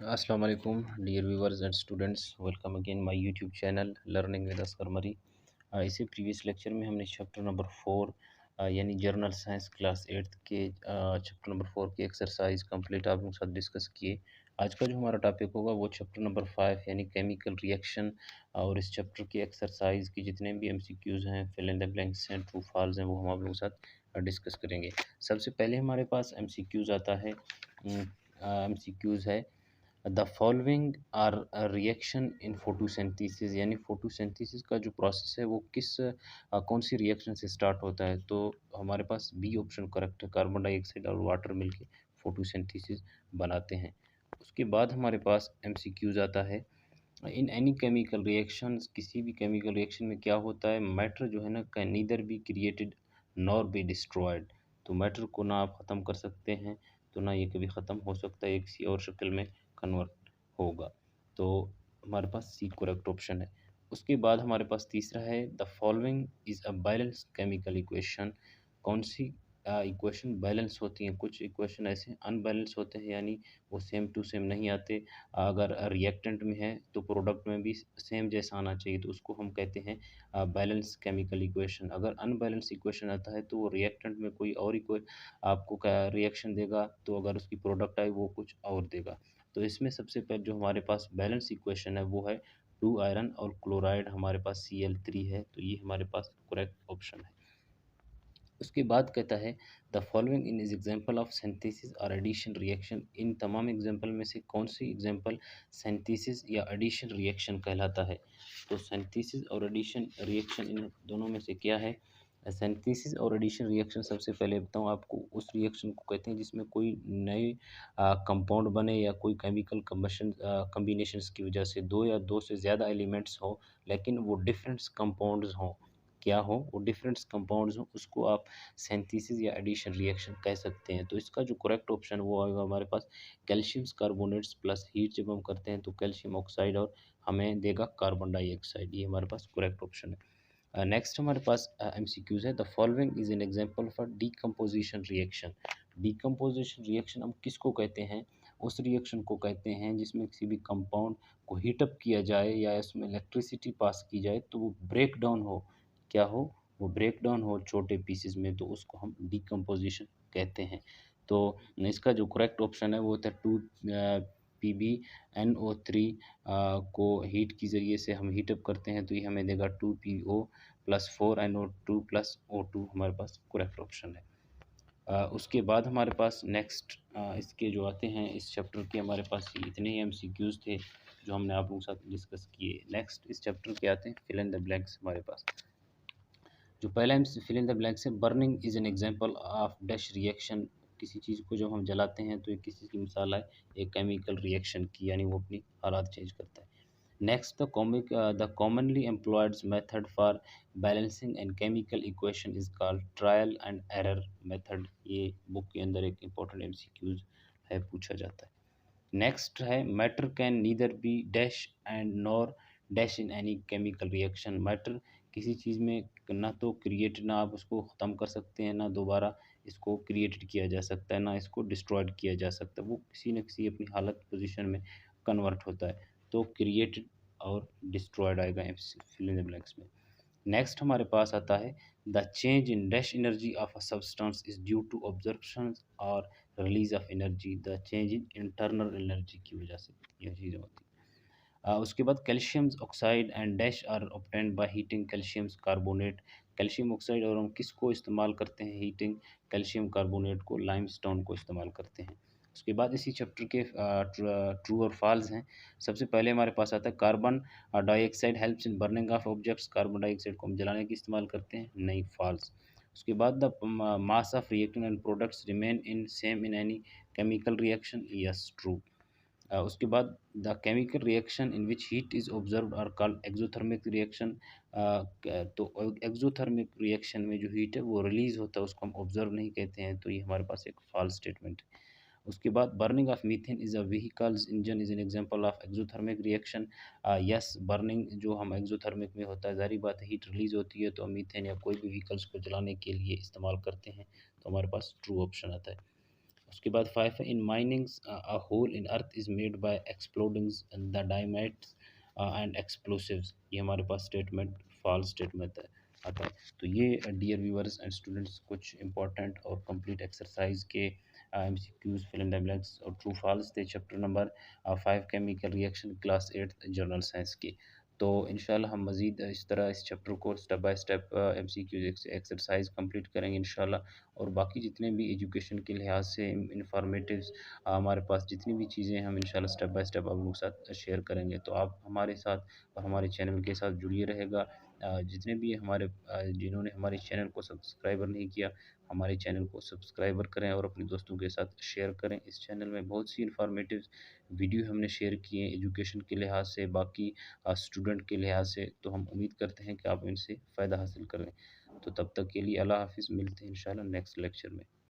Assalamu alaikum, dear viewers and students. Welcome again my YouTube channel Learning with Asghar Mari. इसी previous lecture में हमने chapter number 4 यानी journal science class 8 के chapter number 4 की exercise complete आप लोगों के साथ डिस्कस किए। आज का जो हमारा टॉपिक होगा वो चैप्टर नंबर 5 यानी केमिकल रिएक्शन। और इस चैप्टर की एक्सरसाइज की जितने भी एमसीक्यूज़ हैं, फिल इन द ब्लैंक्स हैं, ट्रू फॉल्स हैं, वो हम आप लोगों के साथ डिस्कस करेंगे। सबसे पहले हमारे पास एमसीक्यूज़ आता है। एमसीक्यूज़ है the following are reaction in photosynthesis, यानी फोटोसिंथेसिस का जो प्रोसेस है वो कौन सी रिएक्शन से स्टार्ट होता है। तो हमारे पास बी ऑप्शन करेक्ट है, कार्बन डाइऑक्साइड और वाटर मिलके फोटोसिंथेसिस बनाते हैं। उसके बाद हमारे पास एमसीक्यूज आता है इन एनी केमिकल रिएक्शंस, किसी भी केमिकल रिएक्शन में क्या होता है, मैटर जो है ना can neither be created nor be destroyed. तो मैटर को ना आप ख़त्म कर सकते हैं तो ना ये कभी ख़त्म हो सकता है, एक किसी और शक्ल में कन्वर्ट होगा। तो हमारे पास सी करेक्ट ऑप्शन है। उसके बाद हमारे पास तीसरा है the following is a balance chemical equation. कौन सी इक्वेशन बैलेंस होती हैं? कुछ इक्वेशन ऐसे अनबैलेंस होते हैं, यानी वो सेम टू सेम नहीं आते। अगर रिएक्टेंट में है तो प्रोडक्ट में भी सेम जैसा आना चाहिए, तो उसको हम कहते हैं बैलेंस केमिकल इक्वेशन। अगर अनबैलेंस इक्वेशन आता है तो वो रिएक्टेंट में कोई और इक्वे आपको क्या रिएक्शन देगा, तो अगर उसकी प्रोडक्ट आए वो कुछ और देगा। तो इसमें सबसे पहले जो हमारे पास बैलेंस इक्वेशन है वो है 2 आयरन और क्लोराइड, हमारे पास Cl3 है, तो ये हमारे पास करेक्ट ऑप्शन है। उसके बाद कहता है the following in is example of synthesis और एडिशन रिएक्शन। इन तमाम एग्जाम्पल में से कौन सी एग्जाम्पल सिंथेसिस या एडिशन रिएक्शन कहलाता है। तो सिंथेसिस और एडिशन रिएक्शन इन दोनों में से क्या है। सिंथेसिस और एडिशन रिएक्शन सबसे पहले बताऊं आपको, उस रिएक्शन को कहते हैं जिसमें कोई नए कंपाउंड बने या कोई केमिकल कम्बशन कम्बिनेशंस की वजह से दो या दो से ज़्यादा एलिमेंट्स हो, लेकिन वो डिफरेंट कंपाउंड्स हों। क्या हो वो डिफरेंट कंपाउंड्स हों, उसको आप सिंथेसिस या एडिशन रिएक्शन कह सकते हैं। तो इसका जो करेक्ट ऑप्शन वो आएगा हमारे पास कैल्शियम कार्बोनेट्स प्लस हीट जब हम करते हैं तो कैल्शियम ऑक्साइड और हमें देगा कार्बन डाइऑक्साइड, ये हमारे पास करेक्ट ऑप्शन है। नेक्स्ट हमारे पास एमसीक्यूज है the following is an example for decomposition reaction. Decomposition reaction हम किसको कहते हैं? उस रिएक्शन को कहते हैं जिसमें किसी भी कंपाउंड को हीटअप किया जाए या इसमें इलेक्ट्रिसिटी पास की जाए तो वो ब्रेक डाउन हो। क्या हो? वो ब्रेक डाउन हो छोटे पीसेस में, तो उसको हम डीकम्पोजिशन कहते हैं। तो इसका जो करेक्ट ऑप्शन है वो होता है 2 PbNO3 को हीट के ज़रिए से हम हीटअप करते हैं तो ये हमें देगा 2PO plus 4NO2 plus O2, हमारे पास करेक्ट ऑप्शन है। उसके बाद हमारे पास नेक्स्ट इसके जो आते हैं इस चैप्टर के, हमारे पास इतने ही एमसीक्यूज़ थे जो हमने आप लोगों के साथ डिस्कस किए। नेक्स्ट इस चैप्टर के आते हैं फिल इन द ब्लैंक्स। हमारे पास जो पहला हम फिल इन द ब्लैंक्स है burning is an example of dash reaction. किसी चीज़ को जब हम जलाते हैं तो ये किसी की मिसाल है एक केमिकल रिएक्शन की, यानी वो अपनी हालात चेंज करता है। Next the commonly employed method for balancing and chemical equation is called trial and error method. ये बुक के अंदर एक इंपॉर्टेंट एमसीक्यूज है, पूछा जाता है। नेक्स्ट है matter can neither be dash and nor dash in any chemical reaction. Matter किसी चीज़ में ना तो क्रिएट, ना आप उसको ख़त्म कर सकते हैं, ना दोबारा इसको क्रिएटेड किया जा सकता है, ना इसको डिस्ट्रॉयड किया जा सकता है। वो किसी न किसी अपनी हालत पोजीशन में कन्वर्ट होता है, तो क्रिएटेड और डिस्ट्रॉयड आएगा फिल इन द ब्लैंक्स में। नेक्स्ट हमारे पास आता है the change in dash energy of a substance is due to absorption और release of energy. The change in internal energy की वजह से यह चीज़ें होती हैं। उसके बाद calcium oxide and dash are obtained by heating calcium carbonate. Calcium oxide और हम किसको इस्तेमाल करते हैं हीटिंग कैल्शियम कार्बोनेट को, लाइमस्टोन को इस्तेमाल करते हैं। उसके बाद इसी चैप्टर के ट्रू और फॉल्स हैं। सबसे पहले हमारे पास आता है carbon dioxide helps in burning of objects. Carbon dioxide को हम जलाने के इस्तेमाल करते हैं, नहीं, फॉल्स। उसके बाद the mass of reactant and products remain in same in any chemical reaction, yes, true. उसके बाद the chemical reaction in which heat is observed are called exothermic reaction. तो एक्सोथर्मिक रिएक्शन में जो हीट है वो release होता है, उसको हम ऑब्जर्व नहीं कहते हैं, तो ये हमारे पास एक फॉल्स स्टेटमेंट है। उसके बाद burning of methane is a vehicles engine is an example of exothermic reaction. Yes, burning जो हम एक्सोथर्मिक में होता है, ज़ाहिर बात है हीट रिलीज होती है तो हम मीथेन या कोई भी व्हीकल्स को जलाने के लिए इस्तेमाल करते हैं, तो हमारे पास ट्रू ऑप्शन आता है। उसके बाद 5 है, in minings a hole in earth is made by exploding the dynamites and explosives. ये हमारे पास स्टेटमेंट फॉल्स स्टेटमेंट है आता है। तो ये डियर व्यूअर्स एंड स्टूडेंट्स कुछ इंपॉर्टेंट और कंप्लीट एक्सरसाइज के MCQs fill in the blanks और ट्रू फॉल्स थे chapter number 5 chemical reaction class 8 general science की। तो इंशाल्लाह हम मज़ीद इस तरह इस चैप्टर को step by step MCQs exercise complete करेंगे इंशाल्लाह। और बाकी जितने भी एजुकेशन के लिहाज से इंफॉर्मेटिव्स हमारे पास जितनी भी चीज़ें हम इंशाल्लाह स्टेप बाय स्टेप आप लोगों के साथ शेयर करेंगे। तो आप हमारे साथ और हमारे चैनल के साथ जुड़िए रहेगा। जितने भी हमारे जिन्होंने हमारे चैनल को सब्सक्राइबर नहीं किया, हमारे चैनल को सब्सक्राइबर करें और अपने दोस्तों के साथ शेयर करें। इस चैनल में बहुत सी इंफॉर्मेटिव वीडियो हमने शेयर किए हैं एजुकेशन के लिहाज से, बाकी स्टूडेंट के लिहाज से। तो हम उम्मीद करते हैं कि आप इनसे फ़ायदा हासिल करें। तो तब तक के लिए अल्लाह हाफ़िज़, मिलते हैं इंशाल्लाह नेक्स्ट लेक्चर में।